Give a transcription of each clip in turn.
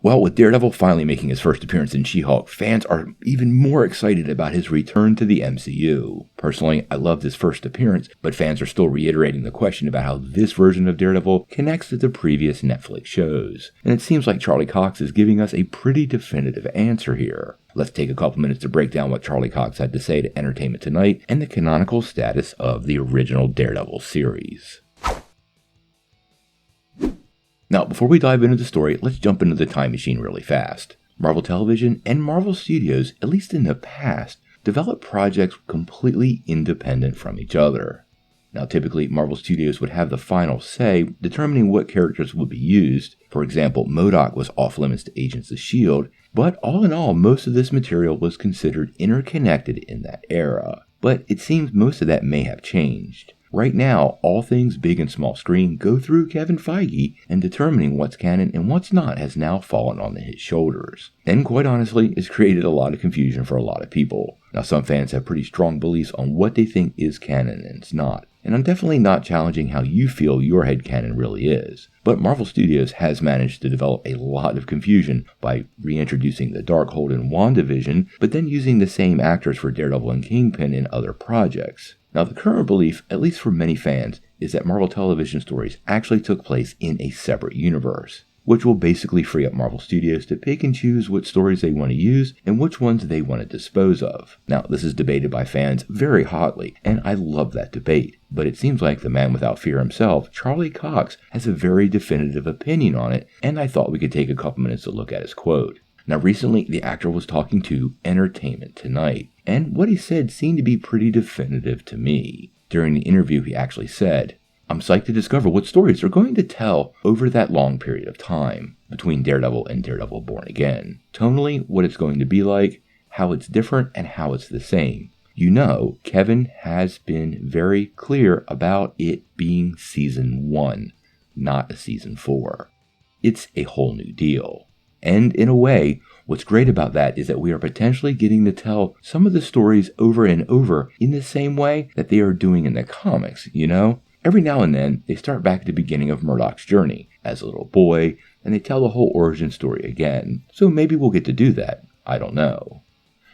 Well, with Daredevil finally making his first appearance in She-Hulk, fans are even more excited about his return to the MCU. Personally, I loved his first appearance, but fans are still reiterating the question about how this version of Daredevil connects to the previous Netflix shows. And it seems like Charlie Cox is giving us a pretty definitive answer here. Let's take a couple minutes to break down what Charlie Cox had to say to Entertainment Tonight and the canonical status of the original Daredevil series. Now, before we dive into the story, let's jump into the time machine really fast. Marvel Television and Marvel Studios, at least in the past, developed projects completely independent from each other. Now, typically, Marvel Studios would have the final say, determining what characters would be used. For example, MODOK was off limits to Agents of S.H.I.E.L.D., but all in all, most of this material was considered interconnected in that era. But it seems most of that may have changed. Right now, all things big and small screen go through Kevin Feige, and determining what's canon and what's not has now fallen on his shoulders. And quite honestly, it's created a lot of confusion for a lot of people. Now, some fans have pretty strong beliefs on what they think is canon and it's not. And I'm definitely not challenging how you feel your headcanon really is. But Marvel Studios has managed to develop a lot of confusion by reintroducing the Darkhold in WandaVision, but then using the same actors for Daredevil and Kingpin in other projects. Now, the current belief, at least for many fans, is that Marvel Television stories actually took place in a separate universe, which will basically free up Marvel Studios to pick and choose what stories they want to use and which ones they want to dispose of. Now, this is debated by fans very hotly, and I love that debate, but it seems like the man without fear himself, Charlie Cox, has a very definitive opinion on it, and I thought we could take a couple minutes to look at his quote. Now, recently, the actor was talking to Entertainment Tonight, and what he said seemed to be pretty definitive to me. During the interview, he actually said, "I'm psyched to discover what stories they're going to tell over that long period of time between Daredevil and Daredevil Born Again. Tonally, what it's going to be like, how it's different, and how it's the same. You know, Kevin has been very clear about it being season 1, not a season 4. It's a whole new deal. And in a way, what's great about that is that we are potentially getting to tell some of the stories over and over in the same way that they are doing in the comics, you know? Every now and then, they start back at the beginning of Murdoch's journey as a little boy, and they tell the whole origin story again. So maybe we'll get to do that. I don't know."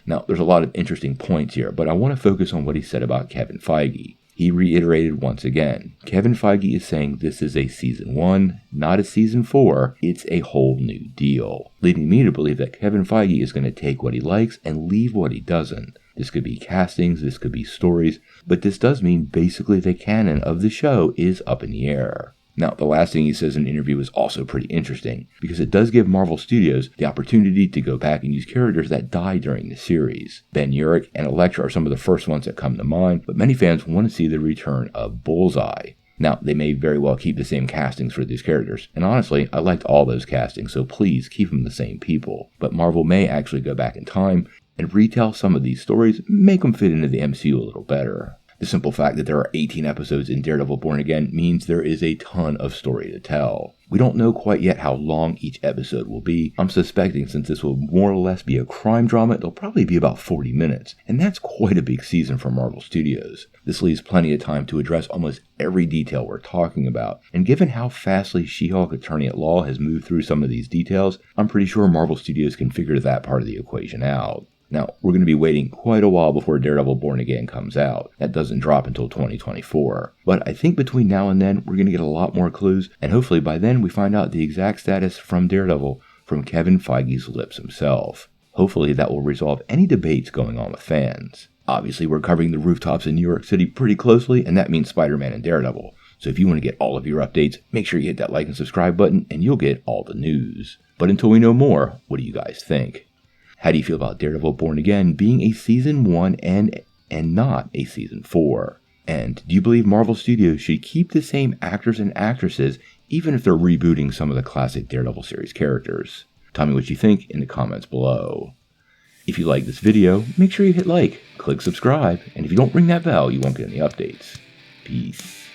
Now, there's a lot of interesting points here, but I want to focus on what he said about Kevin Feige. He reiterated once again, Kevin Feige is saying this is a season 1, not a season 4. It's a whole new deal, leading me to believe that Kevin Feige is going to take what he likes and leave what he doesn't. This could be castings, this could be stories, but this does mean basically the canon of the show is up in the air. Now, the last thing he says in an interview is also pretty interesting, because it does give Marvel Studios the opportunity to go back and use characters that died during the series. Ben Urich and Elektra are some of the first ones that come to mind, but many fans want to see the return of Bullseye. Now, they may very well keep the same castings for these characters, and honestly, I liked all those castings, so please keep them the same people. But Marvel may actually go back in time and retell some of these stories, make them fit into the MCU a little better. The simple fact that there are 18 episodes in Daredevil Born Again means there is a ton of story to tell. We don't know quite yet how long each episode will be. I'm suspecting since this will more or less be a crime drama, it'll probably be about 40 minutes, and that's quite a big season for Marvel Studios. This leaves plenty of time to address almost every detail we're talking about, and given how fastly She-Hulk Attorney at Law has moved through some of these details, I'm pretty sure Marvel Studios can figure that part of the equation out. Now, we're going to be waiting quite a while before Daredevil Born Again comes out. That doesn't drop until 2024. But I think between now and then, we're going to get a lot more clues, and hopefully by then we find out the exact status from Daredevil from Kevin Feige's lips himself. Hopefully that will resolve any debates going on with fans. Obviously, we're covering the rooftops in New York City pretty closely, and that means Spider-Man and Daredevil. So if you want to get all of your updates, make sure you hit that like and subscribe button, and you'll get all the news. But until we know more, what do you guys think? How do you feel about Daredevil Born Again being a season 1 and not a season 4? And do you believe Marvel Studios should keep the same actors and actresses even if they're rebooting some of the classic Daredevil series characters? Tell me what you think in the comments below. If you like this video, make sure you hit like, click subscribe, and if you don't ring that bell, you won't get any updates. Peace.